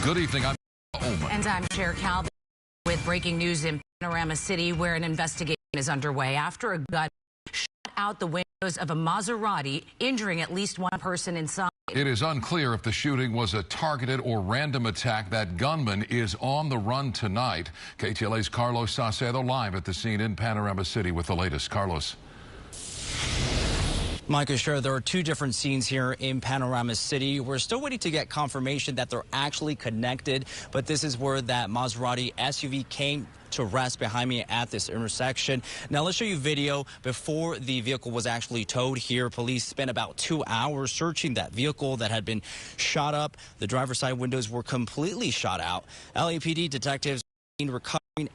Good evening. I'm Oman. And I'm Cher Calvin with breaking news in Panorama City, where an investigation is underway after a gun shot out the windows of a Maserati, injuring at least one person inside. It is unclear if the shooting was a targeted or random attack. That gunman is on the run tonight. KTLA's Carlos Saucedo live at the scene in Panorama City with the latest. Carlos. Micah, sure, there are two different scenes here in Panorama City. We're still waiting to get confirmation that they're actually connected, but this is where that Maserati SUV came to rest behind me at this intersection. Now, let's show you video before the vehicle was actually towed here. Police spent about 2 hours searching that vehicle that had been shot up. The driver's side windows were completely shot out. LAPD detectives recovering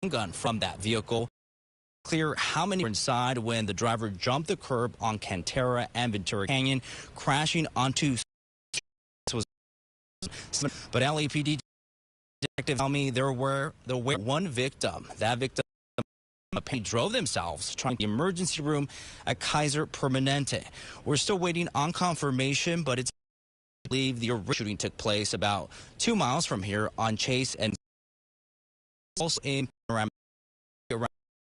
a gun from that vehicle. Clear how many were inside when the driver jumped the curb on Cantera and Ventura Canyon, crashing onto. But LAPD detectives tell me there were one victim. That victim drove themselves trying the emergency room at Kaiser Permanente. We're still waiting on confirmation, but it's believed the original shooting took place about 2 miles from here on Chase and also in Panorama.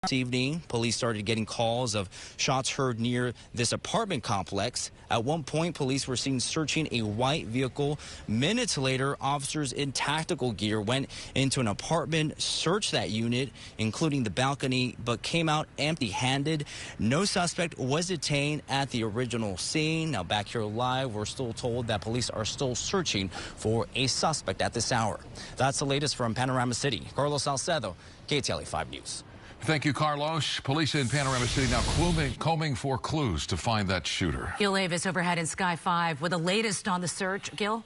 This evening, police started getting calls of shots heard near this apartment complex. At one point, police were seen searching a white vehicle. Minutes later, officers in tactical gear went into an apartment, searched that unit, including the balcony, but came out empty-handed. No suspect was detained at the original scene. Now, back here live, we're still told that police are still searching for a suspect at this hour. That's the latest from Panorama City. Carlos Saucedo, KTLA 5 News. Thank you, Carlos. Police in Panorama City now combing for clues to find that shooter. Gil Avis overhead in Sky 5 with the latest on the search. Gil?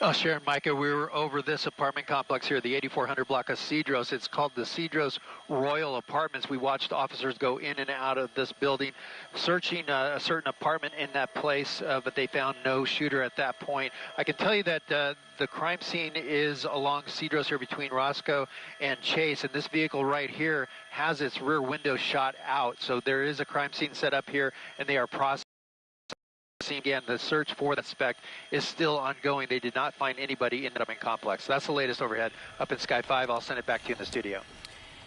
Oh, Sharon, Micah, we were over this apartment complex here, the 8400 block of Cedros. It's called the Cedros Royal Apartments. We watched officers go in and out of this building, searching a certain apartment in that place, but they found no shooter at that point. I can tell you that the crime scene is along Cedros here between Roscoe and Chase, and this vehicle right here has its rear window shot out. So there is a crime scene set up here, and they are processing. Again, the search for that suspect is still ongoing. They did not find anybody in the apartment complex. That's the latest overhead up in Sky 5. I'll send it back to you in the studio.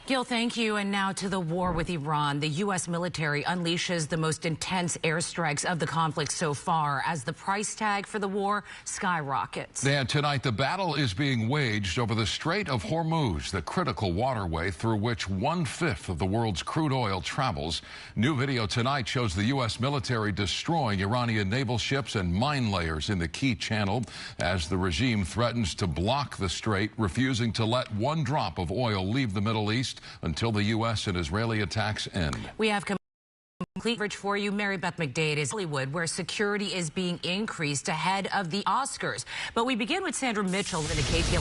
Gil, thank you. And now to the war with Iran. The U.S. military unleashes the most intense airstrikes of the conflict so far as the price tag for the war skyrockets. And tonight, the battle is being waged over the Strait of Hormuz, the critical waterway through which 1/5 of the world's crude oil travels. New video tonight shows the U.S. military destroying Iranian naval ships and mine layers in the key channel as the regime threatens to block the strait, refusing to let one drop of oil leave the Middle East until the U.S. and Israeli attacks end. We have complete coverage for you. Mary Beth McDade is in Hollywood, where security is being increased ahead of the Oscars. But we begin with Sandra Mitchell in the KTLADT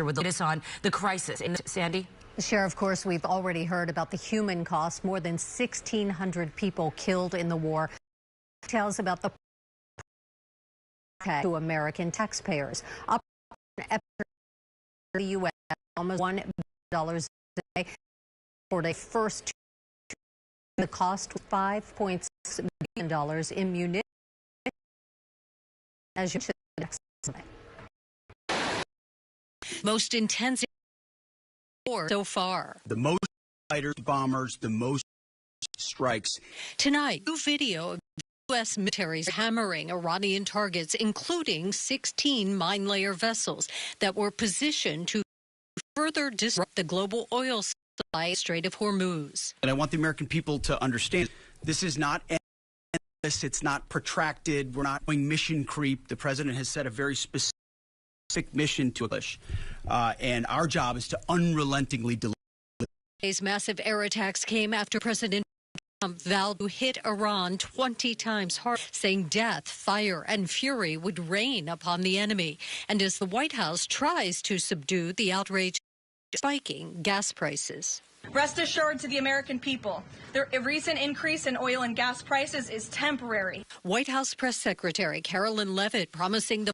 with the latest on the crisis. Sandy? Sheriff, of course, we've already heard about the human cost. More than 1,600 people killed in the war. Details about the to American taxpayers. Up the U.S. almost $1 billion a day for the first. The cost was $5.6 billion in munitions, as you should estimate. Most intense war so far. The most fighters, bombers, the most strikes. Tonight, new video of U.S. military's hammering Iranian targets, including 16 mine layer vessels that were positioned to further disrupt the global oil supply in the Strait of Hormuz. And I want the American people to understand this is not endless, it's not protracted, we're not doing mission creep. The president has set a very specific mission to accomplish, and our job is to unrelentingly deliver. Today's massive air attacks came after President Trump vowed to hit Iran 20 times harder, saying death, fire, and fury would rain upon the enemy. And as the White House tries to subdue the outrage, spiking gas prices. Rest assured to the American people, the recent increase in oil and gas prices is temporary. White House Press Secretary Carolyn Leavitt promising the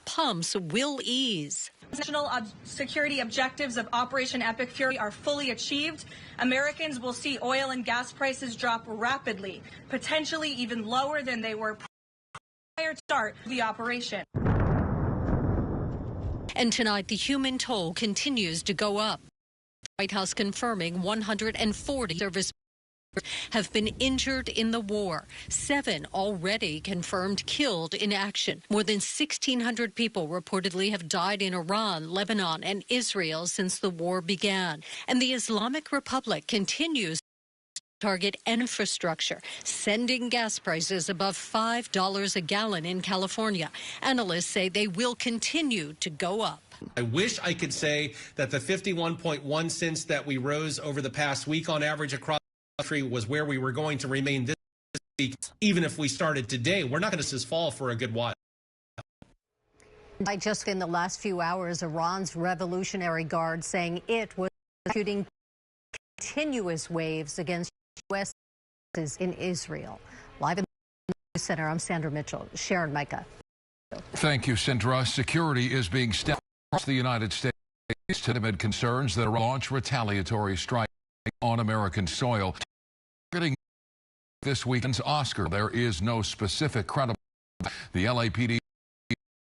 pumps will ease. National security objectives of Operation Epic Fury are fully achieved. Americans will see oil and gas prices drop rapidly, potentially even lower than they were to start the operation. And tonight, the human toll continues to go up. The White House confirming 140 service have been injured in the war. 7 already confirmed killed in action. More than 1,600 people reportedly have died in Iran, Lebanon, and Israel since the war began. And the Islamic Republic continues to target infrastructure, sending gas prices above $5 a gallon in California. Analysts say they will continue to go up. I wish I could say that the 51.1 cents that we rose over the past week on average across country was where we were going to remain this week. Even if we started today, we're not going to see this fall for a good while. Just in the last few hours, Iran's Revolutionary Guard saying it was executing continuous waves against U.S. in Israel. Live in the News Center, I'm Sandra Mitchell. Sharon, Micah. Thank you, Sandra. Security is being stepped across the United States amid concerns that Iran launch retaliatory strikes on American soil. Targeting this weekend's Oscar, there is no specific credible. The LAPD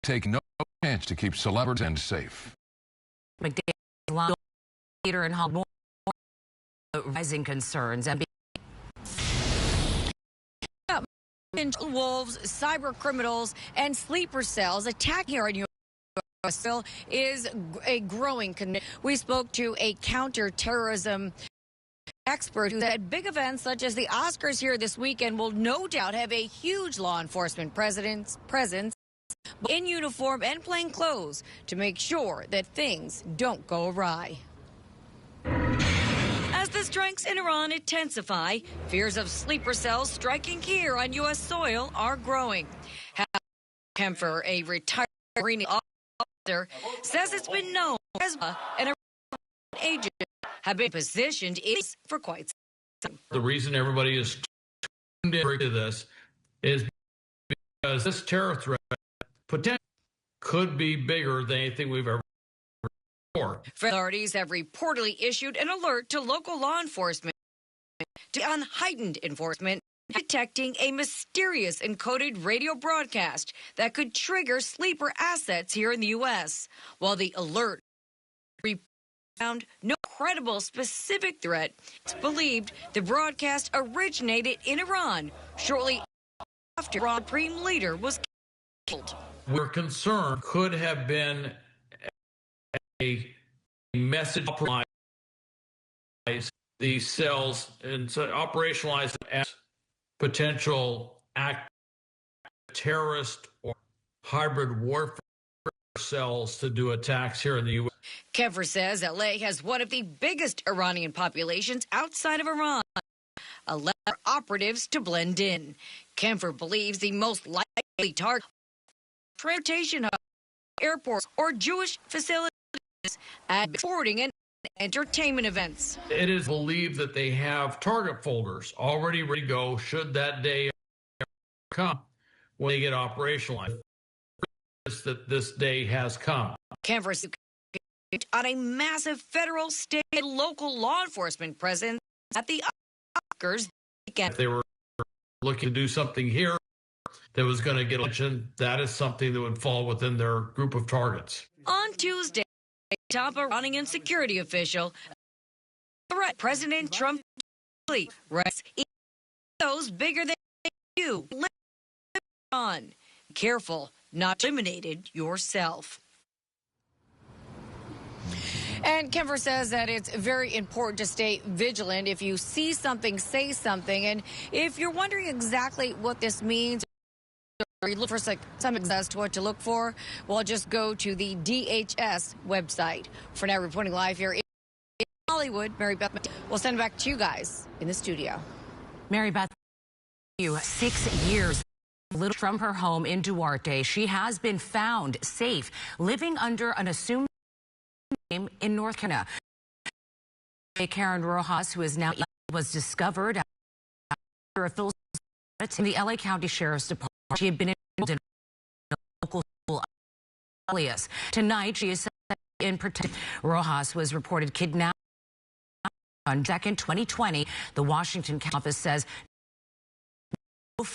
take no chance to keep celebrities safe. McDade, leader and more rising concerns and wolves, cyber criminals, and sleeper cells attack here in U.S. is a growing concern. We spoke to a counterterrorism expert who said big events such as the Oscars here this weekend will no doubt have a huge law enforcement presence in uniform and plain clothes to make sure that things don't go awry. As the strikes in Iran intensify, fears of sleeper cells striking here on U.S. soil are growing. Kempfer, a retired Marine officer, says it's been known as an Iranian agent have been positioned for quite some time. The reason everybody is tuned into this is because this terror threat potentially could be bigger than anything we've ever before. Authorities have reportedly issued an alert to local law enforcement on heightened enforcement, detecting a mysterious encoded radio broadcast that could trigger sleeper assets here in the U.S. While the alert found no credible specific threat, it's believed the broadcast originated in Iran shortly after Iran Supreme Leader was killed. We're concerned could have been a message compromise these cells and operationalize them as potential act terrorist or hybrid warfare cells to do attacks here in the U.S. Kempfer says L.A. has one of the biggest Iranian populations outside of Iran, allowing operatives to blend in. Kempfer believes the most likely target transportation hubs, airports, or Jewish facilities at sporting and entertainment events. It is believed that they have target folders already ready to go should that day come when they get operationalized. That this day has come. Kempfer says on a massive federal, state, and local law enforcement presence at the Oscars weekend. If they were looking to do something here that was going to get attention, that is something that would fall within their group of targets. On Tuesday, top Iranian security official, President Trump, those bigger than you. On. Careful, not eliminated yourself. And Kempfer says that it's very important to stay vigilant. If you see something, say something. And if you're wondering exactly what this means, or you look for some as to what to look for, well, just go to the DHS website. For now, reporting live here in Hollywood, Mary Beth, we'll send it back to you guys in the studio. Mary Beth, 6 years from her home in Duarte. She has been found safe, living under an assumed name in North Carolina. Karen Rojas, who is now was discovered after a full in the LA County Sheriff's Department. She had been involved in a local school alias. Tonight, she is in protection. Rojas was reported kidnapped on 2nd, 2020. The Washington office says no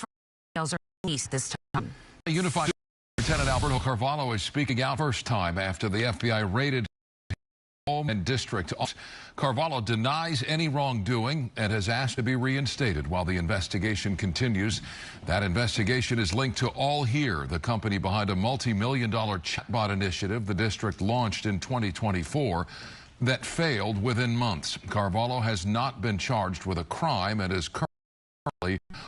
details are released this time. Unified Lieutenant Alberto Carvalho is speaking out first time after the FBI raided his home and district. Carvalho denies any wrongdoing and has asked to be reinstated while the investigation continues. That investigation is linked to All Here, the company behind a multi-million-dollar chatbot initiative the district launched in 2024 that failed within months. Carvalho has not been charged with a crime and is currently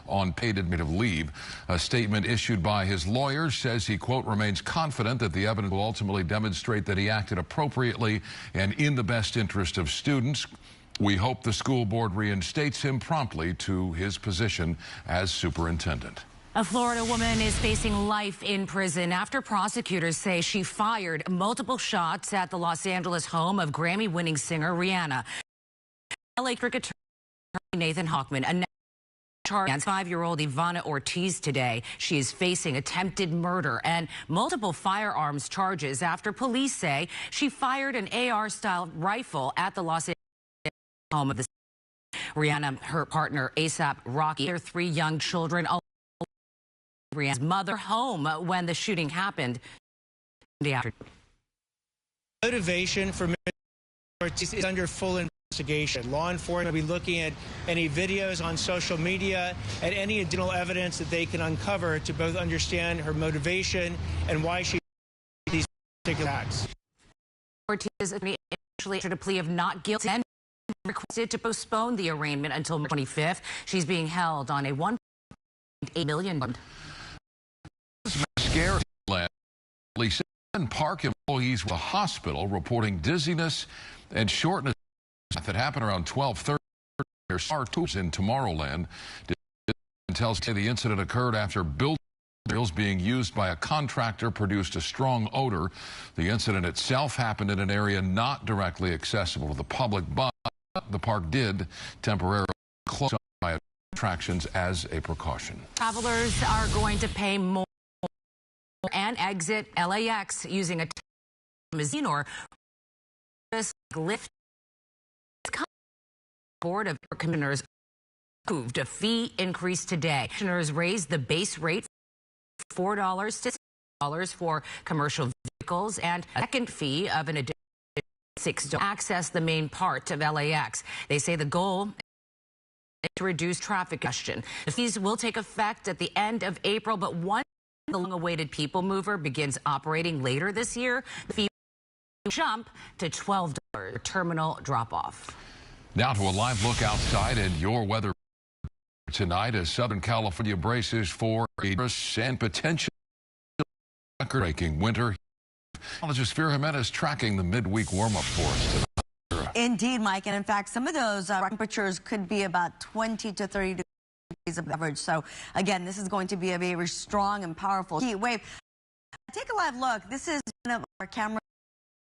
on paid administrative leave. A statement issued by his lawyers says he, quote, remains confident that the evidence will ultimately demonstrate that he acted appropriately and in the best interest of students. We hope the school board reinstates him promptly to his position as superintendent. A Florida woman is facing life in prison after prosecutors say she fired multiple shots at the Los Angeles home of Grammy-winning singer Rihanna. LA cricketer Nathan Hochman announced against 5-year-old Ivana Ortiz today. She is facing attempted murder and multiple firearms charges after police say she fired an AR-style rifle at the Los Angeles home of the Rihanna, her partner ASAP Rocky, their 3 young children. Rihanna's mother home when the shooting happened. Motivation for Ortiz is under full investigation. Law enforcement will be looking at any videos on social media and any additional evidence that they can uncover to both understand her motivation and why she did these particular acts. Ortiz initially issued a plea of not guilty and requested to postpone the arraignment until March 25th. She's being held on a $1.8 million. Scary. At least 7 park employees were at the hospital reporting dizziness and shortness. That happened around 12:30 near Sartoops in Tomorrowland. Tells the incident occurred after building materials being used by a contractor produced a strong odor. The incident itself happened in an area not directly accessible to the public, but the park did temporarily close by attractions as a precaution. Travelers are going to pay more and exit LAX using a limousine or lift. Board of Commissioners approved a fee increase today. Commissioners raised the base rate from $4 to $6 for commercial vehicles and a second fee of an additional $6 to access the main part of LAX. They say the goal is to reduce traffic congestion. The fees will take effect at the end of April, but once the long-awaited People Mover begins operating later this year, the fee will jump to $12 terminal drop-off. Now to a live look outside and your weather tonight as Southern California braces for a dangerous and potential record-breaking winter. Meteorologist Vera Jimenez tracking the midweek warm-up for us tonight. Indeed, Mike, and in fact, some of those temperatures could be about 20 to 30 degrees of average. So again, this is going to be a very strong and powerful heat wave. Take a live look. This is one of our cameras